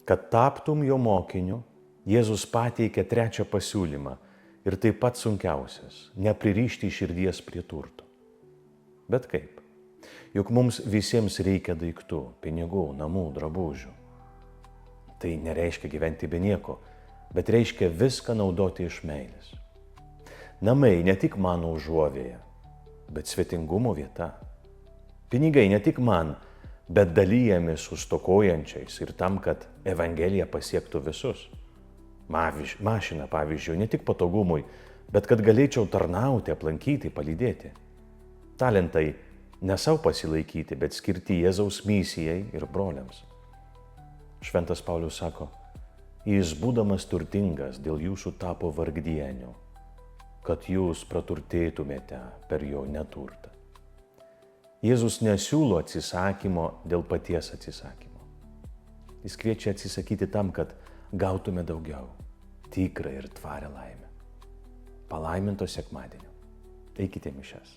Kad taptum jo mokiniu, Jėzus pateikė trečią pasiūlymą ir taip pat sunkiausias – nepririšti širdies prie turto. Bet kaip? Juk mums visiems reikia daiktų, pinigų, namų, drabužių. Tai nereiškia gyventi be nieko, bet reiškia viską naudoti iš meilės. Namai ne tik mano užuovėja, bet svetingumo vieta. Pinigai ne tik man, bet dalyjami su stokojančiais ir tam, kad Evangelija pasiektų visus. Mašina, pavyzdžiui, ne tik patogumui, bet kad galėčiau tarnauti, aplankyti, palydėti. Talentai ne savo pasilaikyti, bet skirti Jėzaus misijai ir broliams. Šventas Paulius sako, jis būdamas turtingas dėl jūsų tapo vargdieniu, kad jūs praturtėtumėte per jo neturtą. Jėzus nesiūlo atsisakymo dėl paties atsisakymo. Jis kviečia atsisakyti tam, kad gautume daugiau, tikrą ir tvarę laimę. Palaiminto sekmadienio. Eikite mišias.